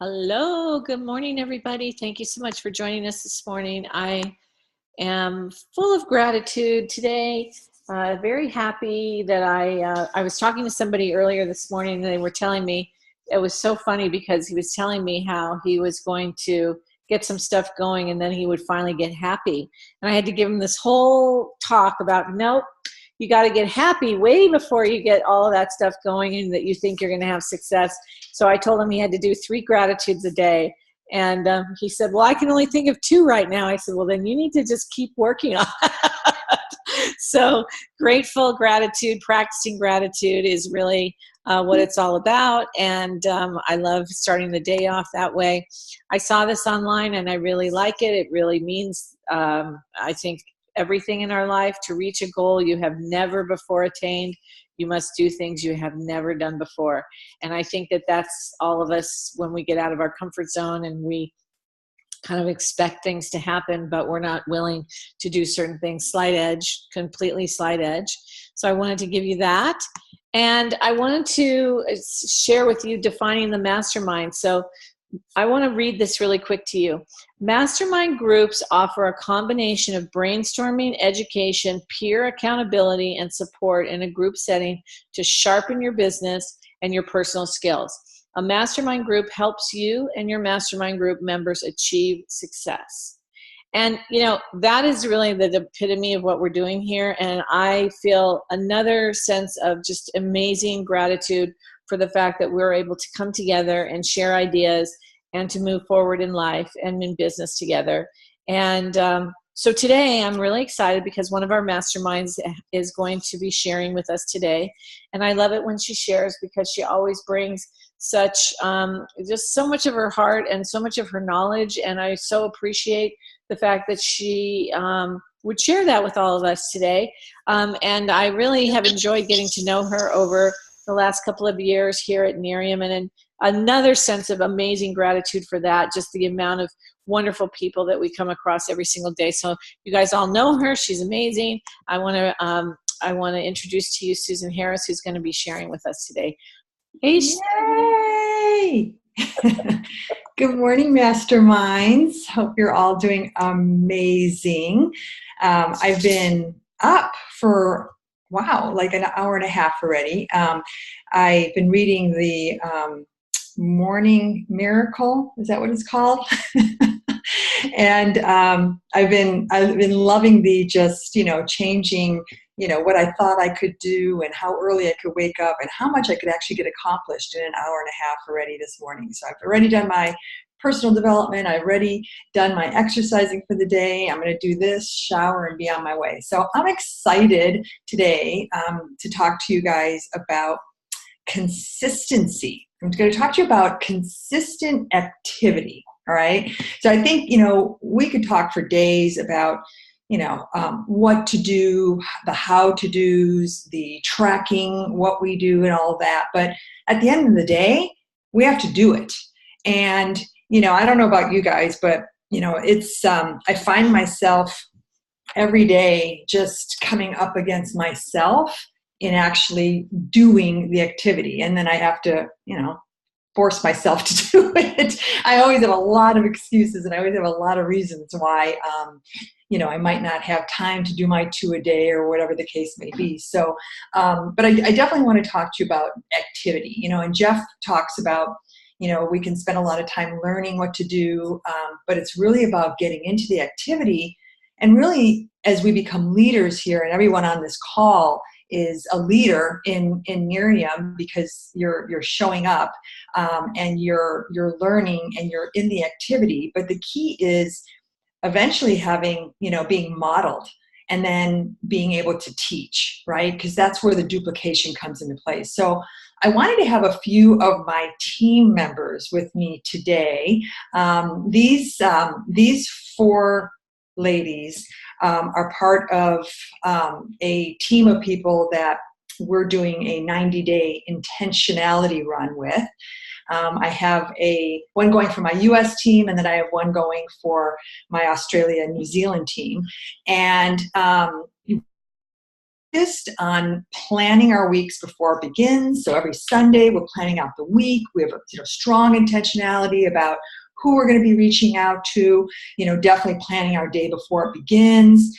Hello, good morning, everybody. Thank you so much for joining us this morning. I am full of gratitude today. Very happy that I was talking to somebody earlier this morning, and they were telling me it was so funny because he was telling me how he was going to get some stuff going and then he would finally get happy. And I had to give him this whole talk about, nope, you got to get happy way before you get all of that stuff going and that you think you're going to have success. So I told him he had to do 3 gratitudes a day. And he said, well, I can only think of 2 right now. I said, well, then you need to just keep working on it. So grateful gratitude, practicing gratitude is really what it's all about. And I love starting the day off that way. I saw this online and I really like it. It really means, I think, everything in our life. To reach a goal you have never before attained, you must do things you have never done before. And I think that that's all of us when we get out of our comfort zone and we kind of expect things to happen, but we're not willing to do certain things. Slight edge, completely slight edge. So I wanted to give you that. And I wanted to share with you defining the mastermind. So I want to read this really quick to you. Mastermind groups offer a combination of brainstorming, education, peer accountability, and support in a group setting to sharpen your business and your personal skills. A mastermind group helps you and your mastermind group members achieve success. And, you know, that is really the epitome of what we're doing here. And I feel another sense of just amazing gratitude for the fact that we're able to come together and share ideas and to move forward in life and in business together. And so today I'm really excited because one of our masterminds is going to be sharing with us today. And I love it when she shares because she always brings such, just so much of her heart and so much of her knowledge. And I so appreciate the fact that she would share that with all of us today. And I really have enjoyed getting to know her over the last couple of years here at Miriam, and another sense of amazing gratitude for that, just the amount of wonderful people that we come across every single day. So you guys all know her. She's amazing. I want to introduce to you Susan Harris, who's going to be sharing with us today. Hey, Yay! Good morning, Masterminds. Hope you're all doing amazing. I've been up for, wow, like an hour and a half already. I've been reading the Morning Miracle. Is that what it's called? And I've been loving the just, changing, what I thought I could do and how early I could wake up and how much I could actually get accomplished in an hour and a half already this morning. So I've already done my personal development. I've already done my exercising for the day. I'm going to do this, shower, and be on my way. So I'm excited today to talk to you guys about consistency. I'm going to talk to you about consistent activity. All right. So I think, we could talk for days about, what to do, the how to do's, the tracking, what we do and all that. But at the end of the day, we have to do it. And, I don't know about you guys, but, it's, I find myself every day just coming up against myself in actually doing the activity. And then I have to, force myself to do it. I always have a lot of excuses and I always have a lot of reasons why, I might not have time to do my 2 a day or whatever the case may be. So, but I definitely want to talk to you about activity, and Jeff talks about, we can spend a lot of time learning what to do, but it's really about getting into the activity. And really, as we become leaders here, and everyone on this call is a leader in Miriam because you're showing up and you're learning and you're in the activity. But the key is eventually having, being modeled and then being able to teach, right? Because that's where the duplication comes into place. So I wanted to have a few of my team members with me today. These 4 ladies are part of a team of people that we're doing a 90-day intentionality run with. I have one going for my US team, and then I have one going for my Australia and New Zealand team. And focused on planning our weeks before it begins. So every Sunday, we're planning out the week. We have a strong intentionality about who we're going to be reaching out to, definitely planning our day before it begins,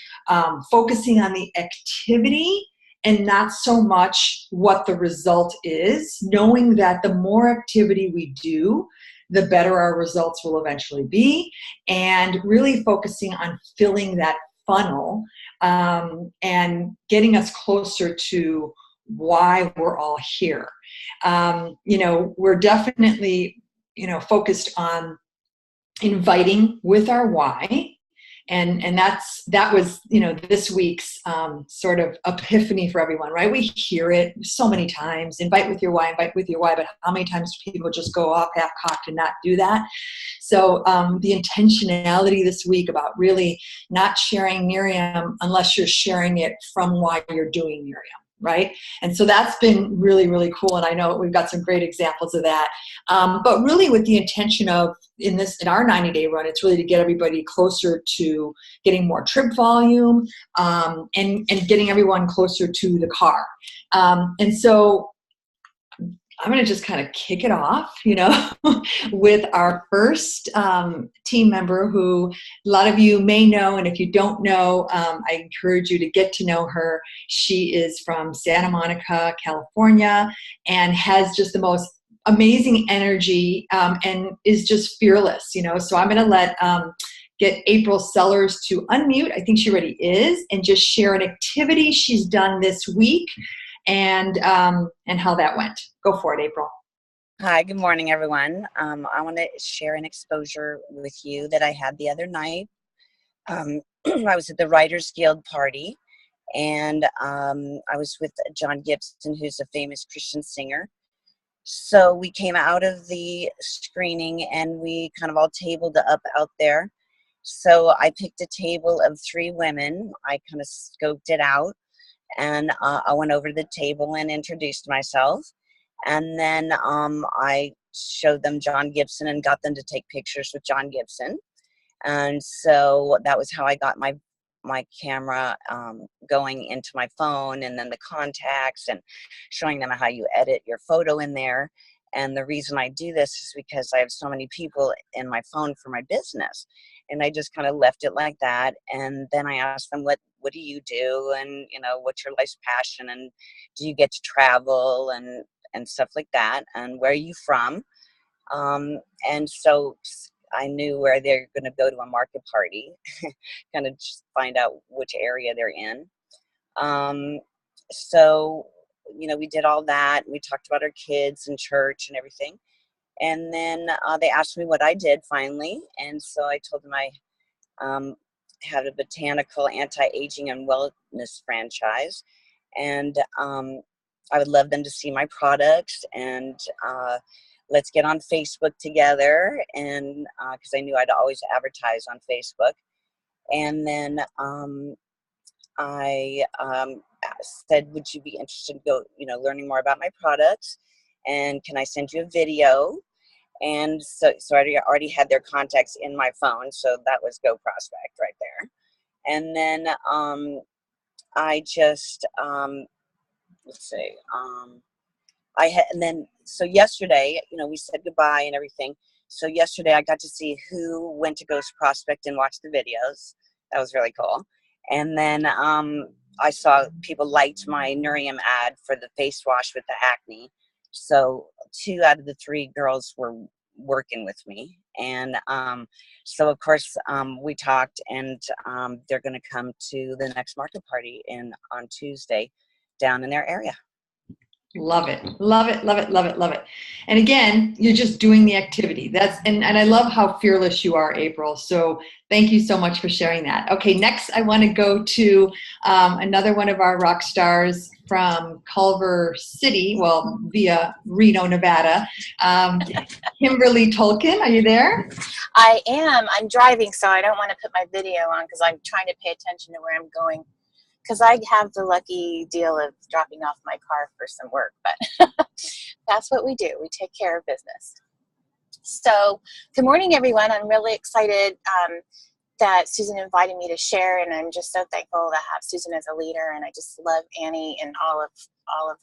focusing on the activity and not so much what the result is, knowing that the more activity we do, the better our results will eventually be, and really focusing on filling that funnel and getting us closer to why we're all here. We're definitely, focused on inviting with our why. And that was, this week's sort of epiphany for everyone, right? We hear it so many times, invite with your why, but how many times do people just go off half-cocked and not do that? So the intentionality this week about really not sharing Miriam unless you're sharing it from why you're doing Miriam. Right? And so that's been really, really cool. And I know we've got some great examples of that. But really with the intention of, in our 90-day run, it's really to get everybody closer to getting more trip volume and getting everyone closer to the car. And so I'm going to just kind of kick it off, with our first team member who a lot of you may know. And if you don't know, I encourage you to get to know her. She is from Santa Monica, California, and has just the most amazing energy and is just fearless, So I'm going to get April Sellers to unmute. I think she already is, and just share an activity she's done this week and how that went. Go for it, April. Hi, good morning, everyone. I want to share an exposure with you that I had the other night. I was at the Writers Guild party, and I was with John Gibson, who's a famous Christian singer. So we came out of the screening, and we kind of all tabled up out there. So I picked a table of 3 women. I kind of scoped it out. And I went over to the table and introduced myself. And then I showed them John Gibson and got them to take pictures with John Gibson. And so that was how I got my camera going into my phone, and then the contacts, and showing them how you edit your photo in there. And the reason I do this is because I have so many people in my phone for my business. And I just kind of left it like that. And then I asked them, what do you do? And, what's your life's passion? And do you get to travel and stuff like that? And where are you from? And so I knew where they're going to go to a market party, kind of just find out which area they're in. So, we did all that. We talked about our kids and church and everything. And then they asked me what I did finally. And so I told them I had a botanical anti-aging and wellness franchise. And I would love them to see my products, and let's get on Facebook together. And because I knew I'd always advertise on Facebook. And then I said, would you be interested in learning more about my products? And can I send you a video? And so I already had their contacts in my phone. So that was Go Prospect right there. And then I just, so yesterday, we said goodbye and everything. So yesterday I got to see who went to Ghost Prospect and watched the videos. That was really cool. And then I saw people liked my Nurium ad for the face wash with the acne. So 2 out of the 3 girls were working with me. And so of course we talked, and they're going to come to the next market party on Tuesday down in their area. Love it. Love it. Love it. Love it. Love it. And again, you're just doing the activity. And I love how fearless you are, April. So thank you so much for sharing that. Okay. Next, I want to go to another one of our rock stars from Culver City, via Reno, Nevada. Kimberly Tolkien. Are you there? I am. I'm driving, so I don't want to put my video on because I'm trying to pay attention to where I'm going. Because I have the lucky deal of dropping off my car for some work, but that's what we do. We take care of business. So good morning, everyone. I'm really excited that Susan invited me to share, and I'm just so thankful to have Susan as a leader, and I just love Annie and all of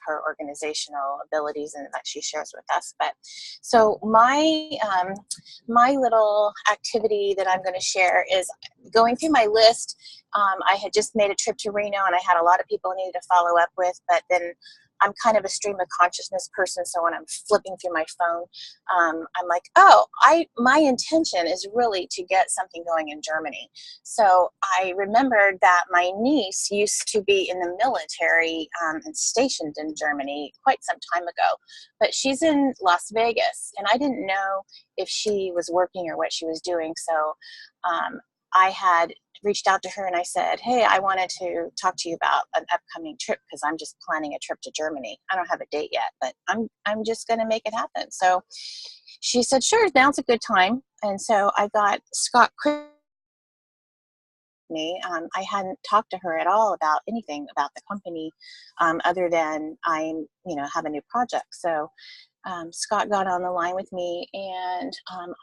her organizational abilities and that she shares with us. But so my little activity that I'm going to share is going through my list. I had just made a trip to Reno, and I had a lot of people I needed to follow up with, but then I'm kind of a stream of consciousness person, so when I'm flipping through my phone, I'm like, oh, my intention is really to get something going in Germany. So I remembered that my niece used to be in the military and stationed in Germany quite some time ago, but she's in Las Vegas, and I didn't know if she was working or what she was doing. So I had reached out to her and I said, hey, I wanted to talk to you about an upcoming trip because I'm just planning a trip to Germany. I don't have a date yet, but I'm just going to make it happen. So she said, sure, now's a good time. And so I got Scott me. I hadn't talked to her at all about anything about the company other than have a new project. So Scott got on the line with me, and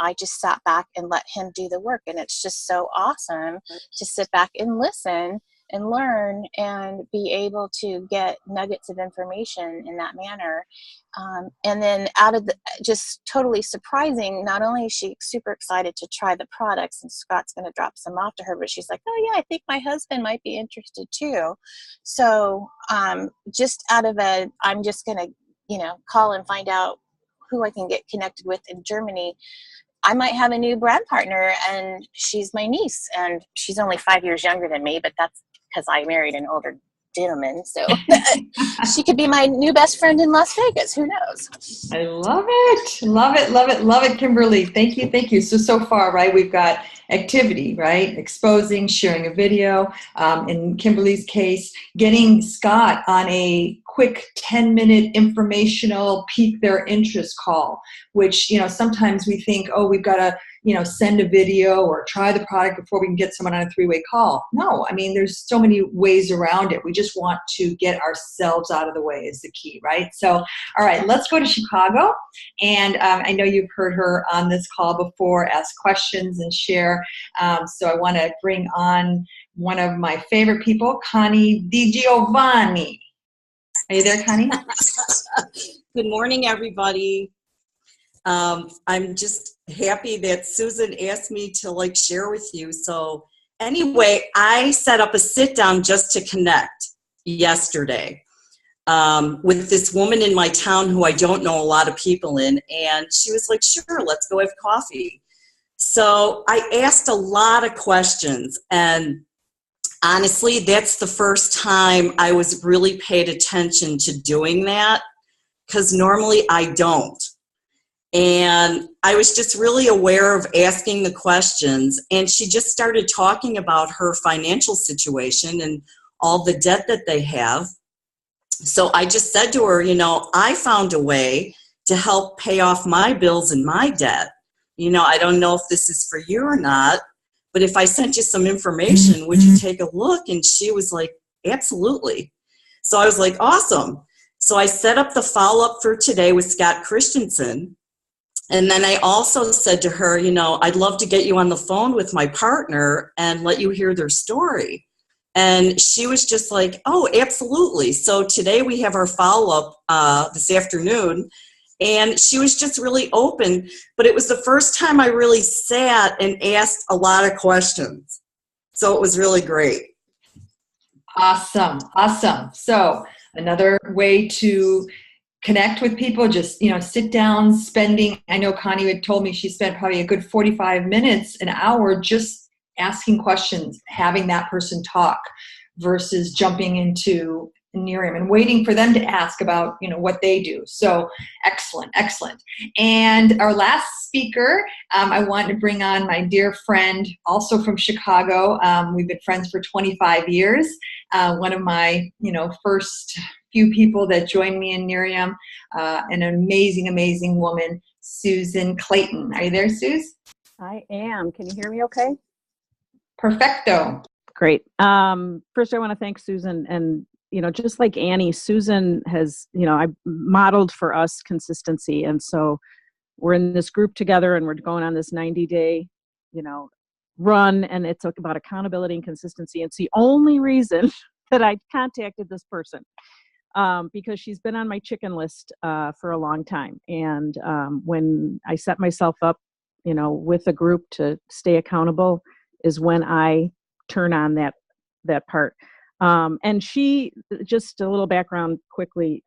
I just sat back and let him do the work. And it's just so awesome to sit back and listen and learn and be able to get nuggets of information in that manner. And then out of just totally surprising, not only is she super excited to try the products, and Scott's going to drop some off to her, but she's like, oh yeah, I think my husband might be interested too. So just out of I'm just going to call and find out who I can get connected with in Germany. I might have a new brand partner, and she's my niece, and she's only 5 years younger than me, but that's because I married an older gentleman. So she could be my new best friend in Las Vegas. Who knows? I love it. Love it. Love it. Love it, Kimberly. Thank you. Thank you. So far, right, we've got activity, right? Exposing, sharing a video. In Kimberly's case, getting Scott on a quick 10-minute informational pique their interest call, which, sometimes we think, oh, we've got to, send a video or try the product before we can get someone on a 3-way call. No, there's so many ways around it. We just want to get ourselves out of the way is the key, right? So, all right, let's go to Chicago. And I know you've heard her on this call before, ask questions and share. So I want to bring on one of my favorite people, Connie Di Giovanni. Are you there, Connie? Good morning, everybody. I'm just happy that Susan asked me to share with you. So anyway, I set up a sit down just to connect yesterday with this woman in my town who I don't know a lot of people in. And she was like, sure, let's go have coffee. So I asked a lot of questions, and honestly, that's the first time I was really paid attention to doing that, because normally I don't. And I was just really aware of asking the questions, and she just started talking about her financial situation and all the debt that they have. So I just said to her, I found a way to help pay off my bills and my debt. I don't know if this is for you or not, but if I sent you some information, would you take a look? And she was like, absolutely. So I was like, awesome. So I set up the follow-up for today with Scott Christensen. And then I also said to her, I'd love to get you on the phone with my partner and let you hear their story. And she was just like, oh, absolutely. So today we have our follow-up this afternoon. And she was just really open. But it was the first time I really sat and asked a lot of questions. So it was really great. Awesome. Awesome. So another way to connect with people, just, sit down, I know Connie had told me she spent probably a good 45 minutes, an hour, just asking questions, having that person talk versus jumping into Nerium and waiting for them to ask about, what they do. So excellent, excellent. And our last speaker, I want to bring on my dear friend, also from Chicago. We've been friends for 25 years. One of my, first few people that joined me in Nerium, an amazing, amazing woman, Susan Clayton. Are you there, Suze? I am. Can you hear me okay? Perfecto. Great. First, I want to thank Susan. And, just like Annie, Susan has, I modeled for us consistency. And so we're in this group together, and we're going on this 90-day, run, and it's about accountability and consistency. It's the only reason that I contacted this person, because she's been on my chicken list for a long time. And when I set myself up, with a group to stay accountable, is when I turn on that part. And she, just a little background quickly,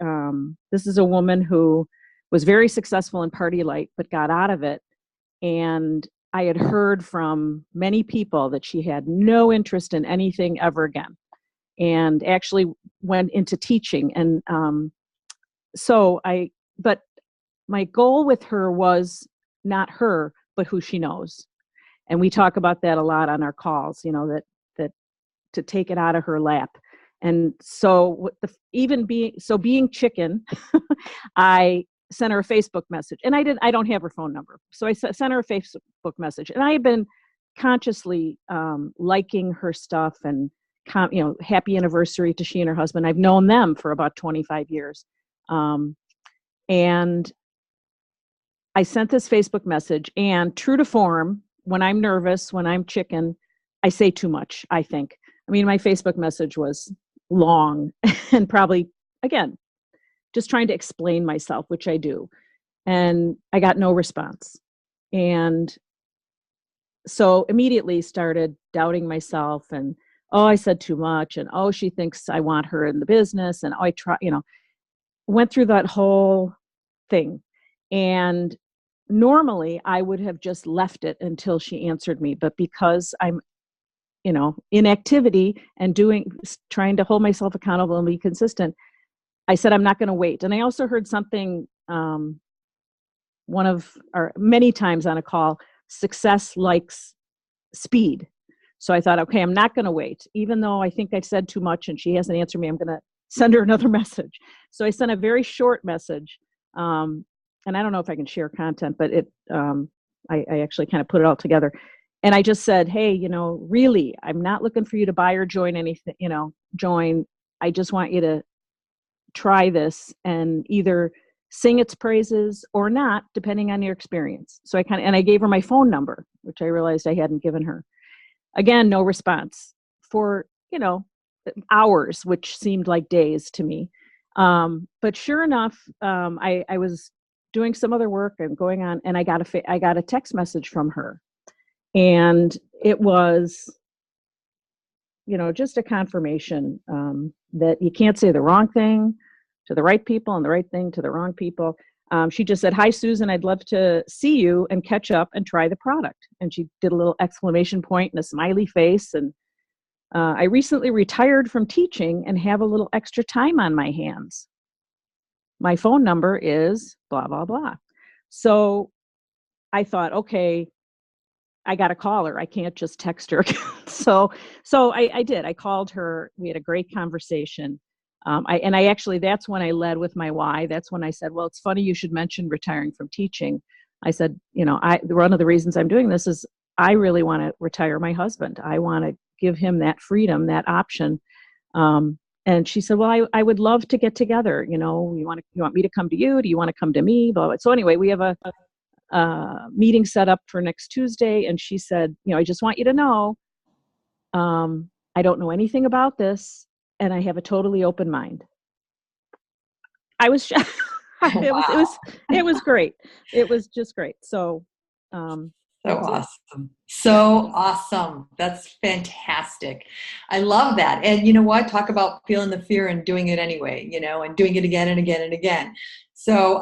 this is a woman who was very successful in party life, but got out of it. And I had heard from many people that she had no interest in anything ever again, and actually went into teaching. And but my goal with her was not her, but who she knows. And we talk about that a lot on our calls, that to take it out of her lap. And so being chicken, I sent her a Facebook message, and I don't have her phone number. So I sent her a Facebook message, and I had been consciously liking her stuff, and happy anniversary to she and her husband. I've known them for about 25 years. And I sent this Facebook message, and true to form, when I'm nervous, when I'm chicken, I say too much, I think. I mean, my Facebook message was long and probably, again, just trying to explain myself, which I do. And I got no response. And so immediately started doubting myself, and, oh, I said too much, and, oh, she thinks I want her in the business, and, oh, I try, went through that whole thing. And normally I would have just left it until she answered me, but because I'm in activity and trying to hold myself accountable and be consistent, I said, I'm not going to wait. And I also heard something, many times on a call, success likes speed. So I thought, okay, I'm not going to wait. Even though I think I said too much and she hasn't answered me, I'm going to send her another message. So I sent a very short message. And I don't know if I can share content, but I actually kind of put it all together. And I just said, hey, really, I'm not looking for you to buy or join anything, join. I just want you to try this and either sing its praises or not, depending on your experience. So I gave her my phone number, which I realized I hadn't given her. Again, no response for, hours, which seemed like days to me. But sure enough, I was doing some other work and going on, and I got a text message from her. And it was, just a confirmation that you can't say the wrong thing to the right people and the right thing to the wrong people. She just said, hi, Susan, I'd love to see you and catch up and try the product. And she did a little exclamation point and a smiley face. And I recently retired from teaching and have a little extra time on my hands. My phone number is blah, blah, blah. So I thought, okay, I got to call her. I can't just text her. So I did. I called her. We had a great conversation. That's when I led with my why. That's when I said, well, it's funny you should mention retiring from teaching. I said, one of the reasons I'm doing this is I really want to retire my husband. I want to give him that freedom, that option. And she said, well, I would love to get together. You want me to come to you? Do you want to come to me? Blah, blah. So anyway, we have a meeting set up for next Tuesday. And she said, I just want you to know, I don't know anything about this, and I have a totally open mind. I was shocked. It was great. It was just great. So awesome. So awesome. That's fantastic. I love that. And you know what? Talk about feeling the fear and doing it anyway, and doing it again and again and again. So,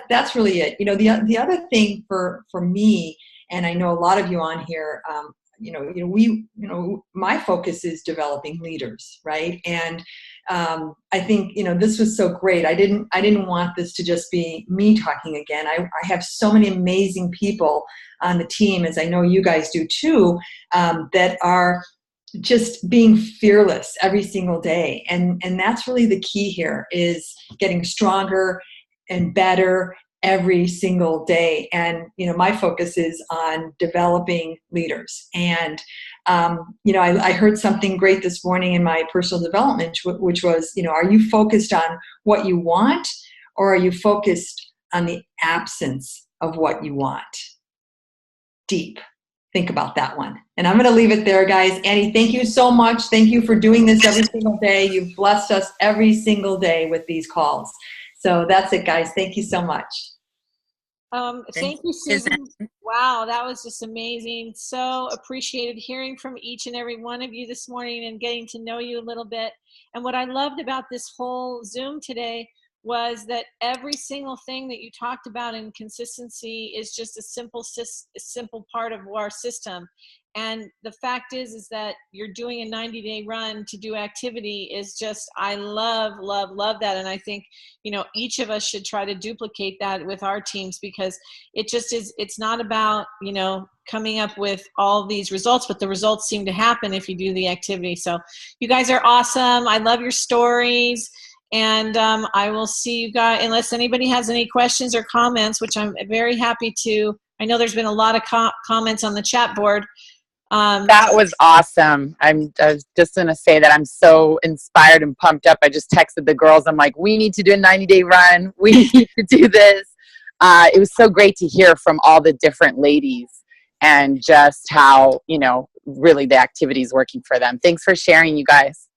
that's really it. The other thing for me, and I know a lot of you on here, my focus is developing leaders, right? And I think this was so great. I didn't want this to just be me talking again. I have so many amazing people on the team, as I know you guys do too, that are just being fearless every single day. And that's really the key here, is getting stronger and better every single day. And, my focus is on developing leaders. And, I heard something great this morning in my personal development, which was, are you focused on what you want, or are you focused on the absence of what you want? Deep. think about that one. And I'm going to leave it there, guys. Annie, thank you so much. Thank you for doing this every single day. You've blessed us every single day with these calls. So that's it, guys. Thank you so much. Thank you, Susan. Wow, that was just amazing. So appreciated hearing from each and every one of you this morning and getting to know you a little bit. And what I loved about this whole Zoom today was that every single thing that you talked about in consistency is just a simple part of our system. And the fact is that you're doing a 90-day run to do activity is just, I love that. And I think, you know, each of us should try to duplicate that with our teams, because it just is, it's not about, you know, coming up with all these results, but the results seem to happen if you do the activity. So you guys are awesome. I love your stories. And I will see you guys, unless anybody has any questions or comments, which I'm very happy to. I know there's been a lot of comments on the chat board. That was awesome. I was just going to say that I'm so inspired and pumped up. I just texted the girls. I'm like, we need to do a 90-day run. We need to do this. It was so great to hear from all the different ladies and just how, you know, really the activity is working for them. Thanks for sharing, you guys.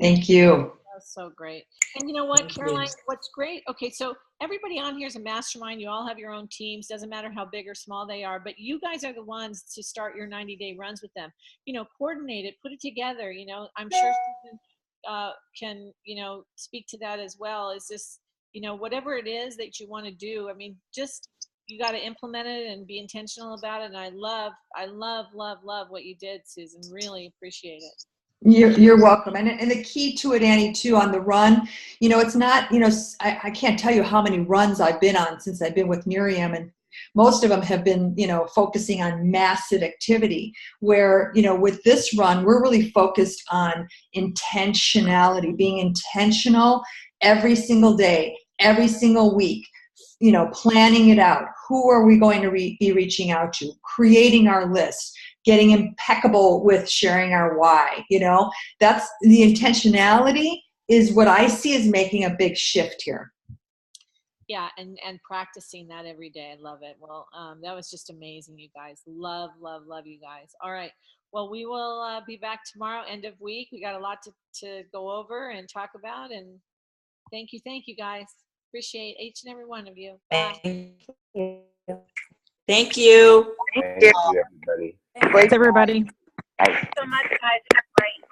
Thank you. That's so great. And you know what, Caroline, what's great, okay, so everybody on here is a mastermind. You all have your own teams. Doesn't matter how big or small they are, but you guys are the ones to start your 90-day runs with them. You know, coordinate it, put it together. You know, I'm sure Susan can, you know, speak to that as well. Is this, you know, whatever it is that you want to do, I mean, just, you got to implement it and be intentional about it. And I love what you did, Susan. Really appreciate it. You're welcome. And the key to it, Annie, too, on the run, you know, it's not, you know, I can't tell you how many runs I've been on since I've been with Miriam, and most of them have been, you know, focusing on massive activity, where, you know, with this run, we're really focused on intentionality, being intentional every single day, every single week, you know, planning it out. Who are we going to be reaching out to? Creating our list. Getting impeccable with sharing our why, you know, that's the intentionality is what I see as making a big shift here. Yeah, and practicing that every day. I love it. Well, that was just amazing, you guys. Love you guys. All right. Well, we will be back tomorrow, end of week. We got a lot to go over and talk about. And thank you, guys. Appreciate each and every one of you. Bye. Thank you. Thank you, everybody. Thanks, everybody. Bye. So much, guys. Great.